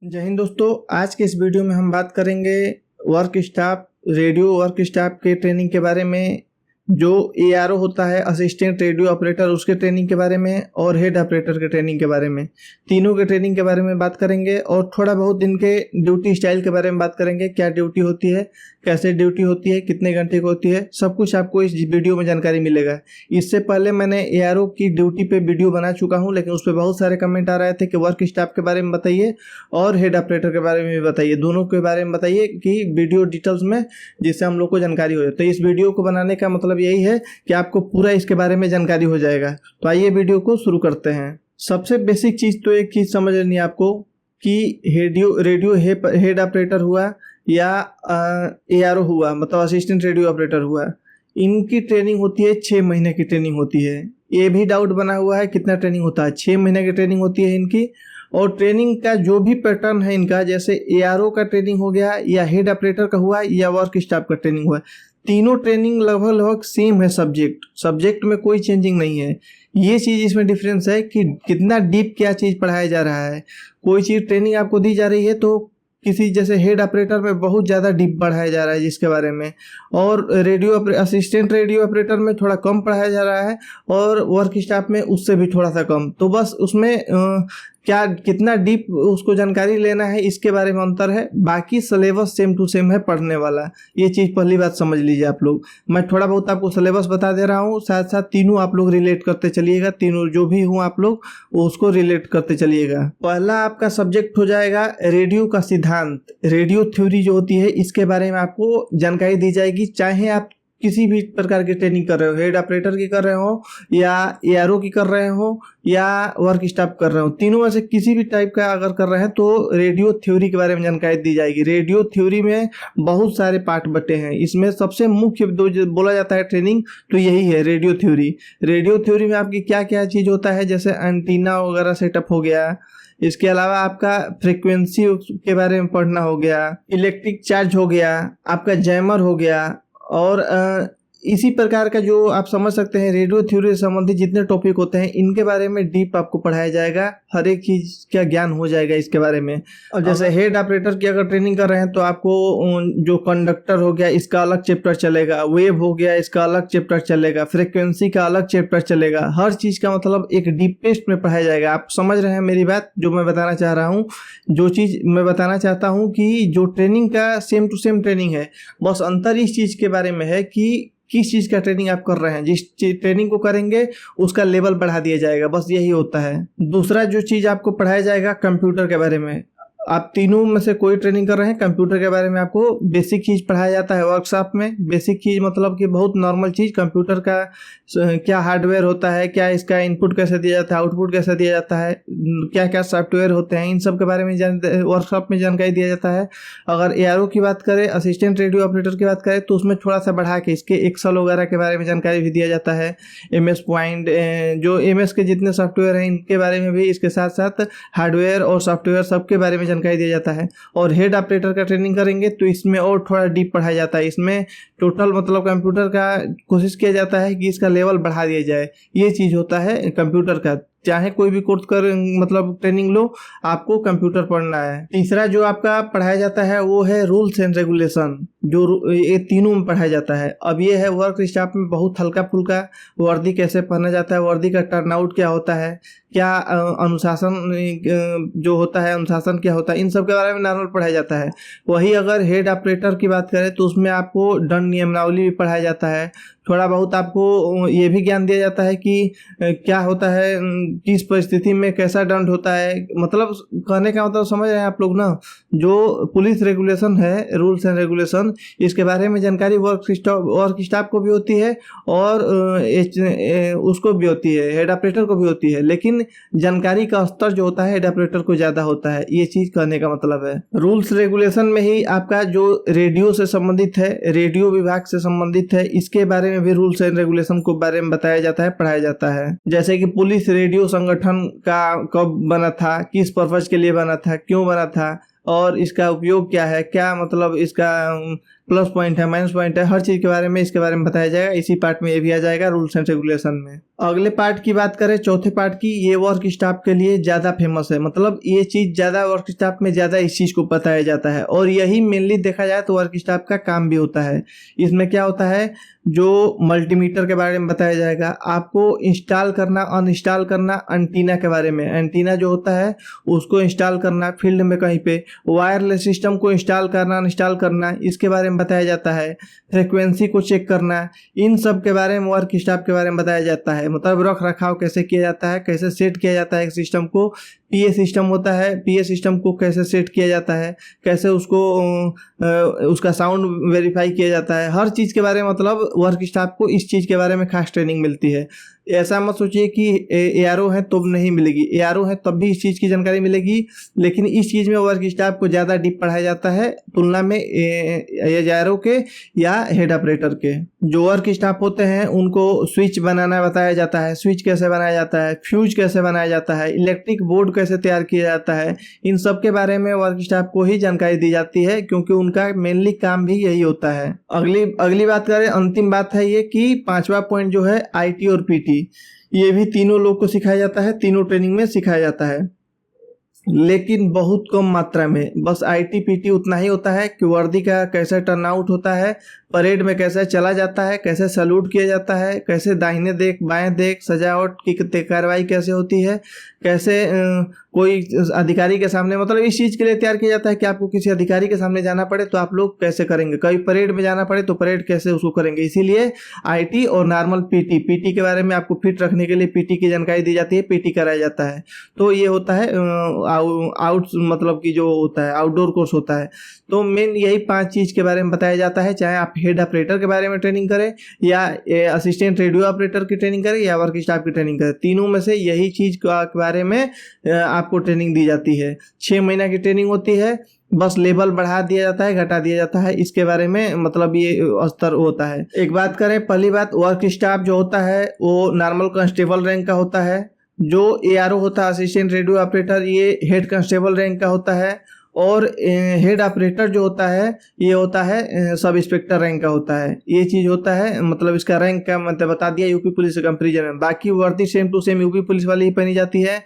जय हिंद दोस्तों। आज के इस वीडियो में हम बात करेंगे work staff radio work staff के ट्रेनिंग के बारे में। जो एआरओ होता है असिस्टेंट रेडियो ऑपरेटर, उसके ट्रेनिंग के बारे में और हेड ऑपरेटर के ट्रेनिंग के बारे में, तीनों के ट्रेनिंग के बारे में बात करेंगे और थोड़ा बहुत इनके ड्यूटी स्टाइल के बारे में बात करेंगे। क्या ड्यूटी होती है, कैसे ड्यूटी होती है, कितने घंटे की होती है, सब कुछ आपको इस वीडियो में जानकारी मिलेगा। इससे पहले मैंने एआरओ की ड्यूटी पे वीडियो बना चुका हूँ, लेकिन उस पर बहुत सारे कमेंट आ रहे थे कि वर्क स्टाफ के बारे में बताइए और हेड ऑपरेटर के बारे में भी बताइए, दोनों के बारे में बताइए कि वीडियो डिटेल्स में, जिससे हम लोग को जानकारी हो जाए। तो इस वीडियो को बनाने का मतलब यही है कि आपको पूरा इसके बारे में जानकारी हो जाएगा। तो आइए वीडियो को शुरू करते हैं। सबसे बेसिक चीज़ तो एक चीज़ समझ लेनी है आपको कि रेडियो हेड ऑपरेटर हुआ या एआरओ हुआ, मतलब असिस्टेंट रेडियो ऑपरेटर हुआ, इनकी ट्रेनिंग होती है 6 महीने की ट्रेनिंग होती है। ये भी डाउट बना हुआ है कितना ट्रेनिंग होता है। 6 महीने की ट्रेनिंग होती है इनकी। और ट्रेनिंग का जो भी पैटर्न है इनका, जैसे एआरओ का ट्रेनिंग हो गया या हेड ऑपरेटर का हुआ या वर्क स्टाफ का ट्रेनिंग हुआ, तीनों ट्रेनिंग लगभग सेम है। सब्जेक्ट में कोई चेंजिंग नहीं है। ये चीज़ इसमें डिफरेंस है कि कितना डीप क्या चीज़ पढ़ाया जा रहा है। कोई चीज़ ट्रेनिंग आपको दी जा रही है तो किसी जैसे हेड ऑपरेटर में बहुत ज़्यादा डीप पढ़ाया जा रहा है जिसके बारे में, और असिस्टेंट रेडियो ऑपरेटर में थोड़ा कम पढ़ाया जा रहा है और वर्क स्टाफ में उससे भी थोड़ा सा कम। तो बस उसमें क्या कितना डीप उसको जानकारी लेना है इसके बारे में अंतर है। बाकी सिलेबस सेम टू सेम है पढ़ने वाला। ये चीज़ पहली बात समझ लीजिए आप लोग। मैं थोड़ा बहुत आपको सिलेबस बता दे रहा हूँ, साथ साथ तीनों आप लोग रिलेट करते चलिएगा। तीनों जो भी हूँ आप लोग उसको रिलेट करते चलिएगा। पहला आपका सब्जेक्ट हो जाएगा रेडियो का सिद्धांत। रेडियो थ्योरी जो होती है इसके बारे में आपको जानकारी दी जाएगी। चाहे आप किसी भी प्रकार की ट्रेनिंग कर रहे हो, हेड ऑपरेटर की कर रहे हो या एआरओ की कर रहे हो या वर्क स्टाफ कर रहे हो, तीनों में से किसी भी टाइप का अगर कर रहे हैं तो रेडियो थ्योरी के बारे में जानकारी दी जाएगी। रेडियो थ्योरी में बहुत सारे पार्ट बटे हैं। इसमें सबसे मुख्य दो जो बोला जाता है ट्रेनिंग, तो यही है रेडियो थ्योरी। रेडियो थ्योरी में आपकी क्या क्या चीज़ होता है, जैसे एंटीना वगैरह सेटअप हो गया, इसके अलावा आपका फ्रीक्वेंसी के बारे में पढ़ना हो गया, इलेक्ट्रिक चार्ज हो गया, आपका जैमर हो गया, और इसी प्रकार का जो आप समझ सकते हैं रेडियो थ्योरी से संबंधित जितने टॉपिक होते हैं इनके बारे में डीप आपको पढ़ाया जाएगा। हर एक चीज़ का ज्ञान हो जाएगा इसके बारे में। और जैसे हेड ऑपरेटर की अगर ट्रेनिंग कर रहे हैं तो आपको जो कंडक्टर हो गया इसका अलग चैप्टर चलेगा, वेव हो गया इसका अलग चैप्टर चलेगा, फ्रिक्वेंसी का अलग चैप्टर चलेगा। हर चीज़ का मतलब एक डीपेस्ट में पढ़ाया जाएगा। आप समझ रहे हैं मेरी बात जो मैं बताना चाह रहा हूँ। जो चीज़ मैं बताना चाहता हूँ कि जो ट्रेनिंग का सेम टू सेम ट्रेनिंग है, बस अंतर इस चीज़ के बारे में है कि किस चीज़ का ट्रेनिंग आप कर रहे हैं। जिस ट्रेनिंग को करेंगे उसका लेवल बढ़ा दिया जाएगा, बस यही होता है। दूसरा जो चीज़ आपको पढ़ाया जाएगा कंप्यूटर के बारे में। आप तीनों में से कोई ट्रेनिंग कर रहे हैं, कंप्यूटर के बारे में आपको बेसिक चीज़ पढ़ाया जाता है वर्कशॉप में। बेसिक चीज़ मतलब कि बहुत नॉर्मल चीज़, कंप्यूटर का क्या हार्डवेयर होता है, क्या इसका इनपुट कैसे दिया जाता है, आउटपुट कैसे दिया जाता है, क्या क्या सॉफ्टवेयर होते हैं, इन सब के बारे में वर्कशॉप में जानकारी दिया जाता है। अगर एआरओ की बात करें, असिस्टेंट रेडियो ऑपरेटर की बात करें, तो उसमें थोड़ा सा बढ़ा के इसके एक्सेल वगैरह के बारे में जानकारी भी दिया जाता है। MS पॉइंट, जो MS के जितने सॉफ्टवेयर हैं इनके बारे में भी, इसके साथ साथ हार्डवेयर और सॉफ्टवेयर सबके बारे में जानकारी दिया जाता है। और हेड ऑपरेटर का ट्रेनिंग करेंगे तो इसमें और थोड़ा डीप पढ़ाया जाता है। इसमें टोटल मतलब कंप्यूटर का कोशिश किया जाता है कि इसका लेवल बढ़ा दिया जाए। ये चीज़ होता है कंप्यूटर का। चाहे कोई भी कोर्स कर मतलब ट्रेनिंग लो, आपको कंप्यूटर पढ़ना है। तीसरा जो आपका पढ़ाया जाता है वो है रूल्स एंड रेगुलेशन, जो ये तीनों में पढ़ाया जाता है। अब ये है वर्क स्टाफ में बहुत हल्का फुल्का, वर्दी कैसे पहना जाता है, वर्दी का टर्नआउट क्या होता है, क्या अनुशासन जो होता है, अनुशासन क्या होता है, इन सब के बारे में नॉर्मल पढ़ाया जाता है। वही अगर हेड ऑपरेटर की बात करें तो उसमें आपको दंड नियमावली भी पढ़ाया जाता है। थोड़ा बहुत आपको ये भी ज्ञान दिया जाता है कि क्या होता है, किस परिस्थिति में कैसा दंड होता है। मतलब कहने का मतलब समझ रहे हैं आप लोग ना। जो पुलिस रेगुलेशन है, रूल्स एंड रेगुलेशन, इसके बारे में जानकारी वर्क स्टाफ को भी होती है और उसको भी होती है, हेड ऑपरेटर को भी होती है। लेकिन जानकारी का स्तर जो होता है हेड ऑपरेटर को ज़्यादा होता है। ये चीज़ कहने का मतलब है। रूल्स रेगुलेशन में ही आपका जो रेडियो से संबंधित है, रेडियो विभाग से संबंधित है, इसके बारे में भी रूल्स एंड रेगुलेशन को बारे में बताया जाता है, पढ़ाया जाता है। जैसे कि पुलिस रेडियो संगठन का कब बना था, किस पर्पज के लिए बना था, क्यों बना था, और इसका उपयोग क्या है, क्या मतलब इसका प्लस पॉइंट है, माइनस पॉइंट है, हर चीज़ के बारे में इसके बारे में बताया जाएगा। इसी पार्ट में ये भी आ जाएगा रूल्स एंड रेगुलेशन में। अगले पार्ट की बात करें, चौथे पार्ट की, ये वर्क स्टाफ के लिए ज़्यादा फेमस है। मतलब ये चीज़ ज़्यादा वर्क स्टाफ में ज़्यादा इस चीज़ को बताया जाता है और यही मेनली देखा जाए तो वर्क स्टाफ का काम भी होता है। इसमें क्या होता है, जो मल्टीमीटर के बारे में बताया जाएगा, आपको इंस्टॉल करना अनइंस्टॉल करना एंटीना के बारे में। एंटीना जो होता है उसको इंस्टॉल करना फील्ड में कहीं पे, वायरलेस सिस्टम को इंस्टॉल करना अनइंस्टॉल करना, इसके बारे में बताया जाता है। फ्रिक्वेंसी को चेक करना, इन सब के बारे में वर्क स्टाफ के बारे में बताया जाता है। मतलब रख रखाव कैसे किया जाता है, कैसे सेट किया जाता है एक सिस्टम को। पीए सिस्टम होता है, पीए सिस्टम को कैसे सेट किया जाता है, कैसे उसको उसका साउंड वेरीफाई किया जाता है, हर चीज़ के बारे में मतलब वर्क स्टाफ को इस चीज़ के बारे में खास ट्रेनिंग मिलती है। ऐसा मत सोचिए कि एआरओ है तो नहीं मिलेगी, एआरओ है तब भी इस चीज़ की जानकारी मिलेगी, लेकिन इस चीज़ में वर्क स्टाफ को ज़्यादा डीप पढ़ाया जाता है तुलना में एआरओ के या हेड ऑपरेटर के। जो वर्क स्टाफ होते हैं उनको स्विच बनाना बताया जाता है, स्विच कैसे बनाया जाता है, फ्यूज कैसे बनाया जाता है, इलेक्ट्रिक बोर्ड कैसे तैयार किया जाता है, इन सब के बारे में वर्क स्टाफ को ही जानकारी दी जाती है, क्योंकि उनका मेनली काम भी यही होता है। अगली बात करें, अंतिम बात है ये कि 5वां पॉइंट जो है आईटी और पीटी, ये भी तीनों लोग को सिखाया जाता है, तीनों ट्रेनिंग में सिखाया जाता है, लेकिन बहुत कम मात्रा में। बस आईटी पीटी उतना ही होता है कि वर्दी का कैसे टर्न आउट होता है, परेड में कैसे चला जाता है, कैसे सैल्यूट किया जाता है, कैसे दाहिने देख बाएं देख, सजावट की कार्रवाई कैसे होती है, कैसे कोई अधिकारी के सामने, मतलब इस चीज़ के लिए तैयार किया जाता है कि आपको किसी अधिकारी के सामने जाना पड़े तो आप लोग कैसे करेंगे, कभी परेड में जाना पड़े तो परेड कैसे उसको करेंगे। इसीलिए आईटी और नॉर्मल पीटी के बारे में आपको फिट रखने के लिए पीटी की जानकारी दी जाती है, पीटी कराया जाता है। तो ये होता है आउट मतलब कि जो होता है आउटडोर कोर्स होता है। तो मेन यही 5 चीज़ के बारे में बताया जाता है, चाहे आप हेड ऑपरेटर के बारे में ट्रेनिंग करें या असिस्टेंट रेडियो ऑपरेटर की ट्रेनिंग करें या वर्क स्टाफ की ट्रेनिंग करें, तीनों में से यही चीज़ के बारे में आपको ट्रेनिंग दी जाती है। 6 महीना की ट्रेनिंग होती है, बस लेवल बढ़ा दिया जाता है, घटा दिया जाता है, इसके बारे में मतलब ये स्तर होता है। एक बात करें, पहली बात, वर्क स्टाफ जो होता है वो नॉर्मल कांस्टेबल रैंक का होता है। जो एआरओ होता है असिस्टेंट रेडियो ऑपरेटर, ये हेड कांस्टेबल रैंक का होता है। और हेड ऑपरेटर जो होता है ये होता है सब इंस्पेक्टर रैंक का होता है। ये चीज़ होता है, मतलब इसका रैंक का मतलब बता दिया यूपी पुलिस के कंपेरिजन में। बाकी वर्दी same to same UP police वाली ही पहनी जाती है।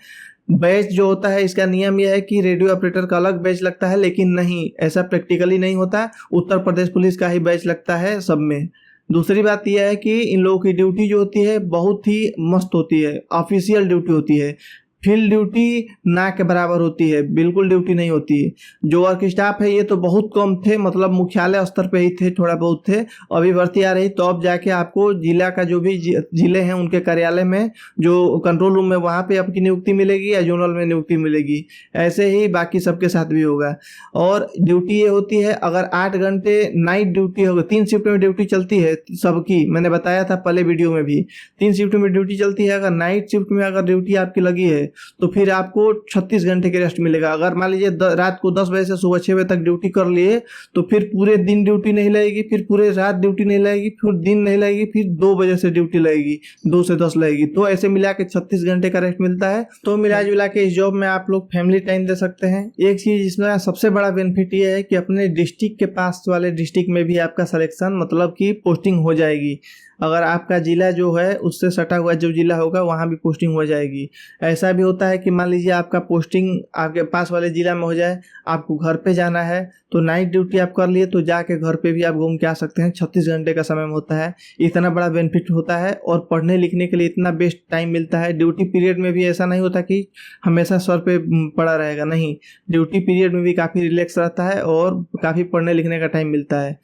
बैच जो होता है, इसका नियम यह है कि रेडियो ऑपरेटर का अलग बैच लगता है, लेकिन नहीं, ऐसा प्रैक्टिकली नहीं होता। उत्तर प्रदेश पुलिस का ही बैच लगता है सब में। दूसरी बात यह है कि इन लोगों की ड्यूटी जो होती है बहुत ही मस्त होती है, ऑफिशियल ड्यूटी होती है। फील्ड ड्यूटी ना के बराबर होती है, बिल्कुल ड्यूटी नहीं होती है। जो वर्क स्टाफ है ये तो बहुत कम थे, मतलब मुख्यालय स्तर पे ही थे, थोड़ा बहुत थे। अभी भर्ती आ रही तो अब जाके आपको जिला का जो भी जिले हैं उनके कार्यालय में, जो कंट्रोल रूम में, वहाँ पे आपकी नियुक्ति मिलेगी या जोनल में नियुक्ति मिलेगी। ऐसे ही बाकी सबके साथ भी होगा। और ड्यूटी ये होती है, अगर 8 घंटे नाइट ड्यूटी होगा, 3 शिफ्ट में ड्यूटी चलती है सबकी, मैंने बताया था पहले वीडियो में भी, 3 शिफ्ट में ड्यूटी चलती है। अगर नाइट शिफ्ट में अगर ड्यूटी आपकी लगी है तो फिर आपको 36 घंटे की रेस्ट मिलेगा। अगर मान लीजिए रात को 10 बजे से सुबह 6 बजे तक ड्यूटी कर लिए तो फिर पूरे दिन ड्यूटी नहीं लगेगी, फिर पूरे रात ड्यूटी नहीं लगेगी, फिर दिन नहीं लगेगी, फिर 2 बजे से ड्यूटी लगेगी, 2 से 10 लगेगी। तो ऐसे मिला के 36 घंटे का रेस्ट मिलता है। तो मिला जुला के इस जॉब में आप लोग फैमिली टाइम दे सकते हैं। एक चीज़ इसमें सबसे बड़ा बेनिफिट ये है कि अपने डिस्ट्रिक्ट के पास वाले डिस्ट्रिक्ट में भी आपका सिलेक्शन, मतलब कि पोस्टिंग हो जाएगी। अगर आपका जिला जो है उससे सटा हुआ जो जिला होगा वहाँ भी पोस्टिंग हो जाएगी। ऐसा भी होता है कि मान लीजिए आपका पोस्टिंग आपके पास वाले जिला में हो जाए, आपको घर पे जाना है तो नाइट ड्यूटी आप कर लिए तो जाके घर पे भी आप घूम के आ सकते हैं। 36 घंटे का समय होता है, इतना बड़ा बेनिफिट होता है। और पढ़ने लिखने के लिए इतना बेस्ट टाइम मिलता है। ड्यूटी पीरियड में भी ऐसा नहीं होता कि हमेशा सर पे पड़ा रहेगा, नहीं, ड्यूटी पीरियड में भी काफ़ी रिलैक्स रहता है और काफ़ी पढ़ने लिखने का टाइम मिलता है।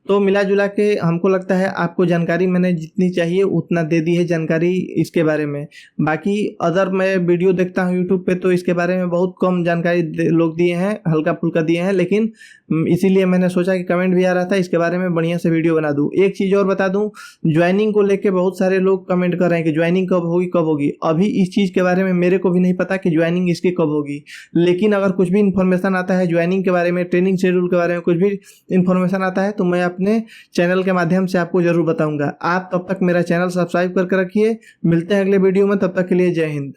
तो मिला जुला के हमको लगता है आपको जानकारी मैंने जितनी चाहिए उतना दे दी है जानकारी इसके बारे में। बाकी अदर मैं वीडियो देखता हूँ यूट्यूब पे तो इसके बारे में बहुत कम जानकारी लोग दिए हैं, हल्का फुल्का दिए हैं, लेकिन इसीलिए मैंने सोचा कि कमेंट भी आ रहा था इसके बारे में बढ़िया से वीडियो बना दूँ। एक चीज़ और बता दूँ, ज्वाइनिंग को लेके बहुत सारे लोग कमेंट कर रहे हैं कि ज्वाइनिंग कब होगी कब होगी। अभी इस चीज़ के बारे में मेरे को भी नहीं पता कि ज्वाइनिंग इसकी कब होगी, लेकिन अगर कुछ भी इन्फॉर्मेशन आता है ज्वाइनिंग के बारे में, ट्रेनिंग शेड्यूल के बारे में कुछ भी इन्फॉर्मेशन आता है तो मैं अपने चैनल के माध्यम से आपको जरूर बताऊंगा। आप तब तक मेरा चैनल सब्सक्राइब करके रखिए। मिलते हैं अगले वीडियो में, तब तक के लिए जय हिंद।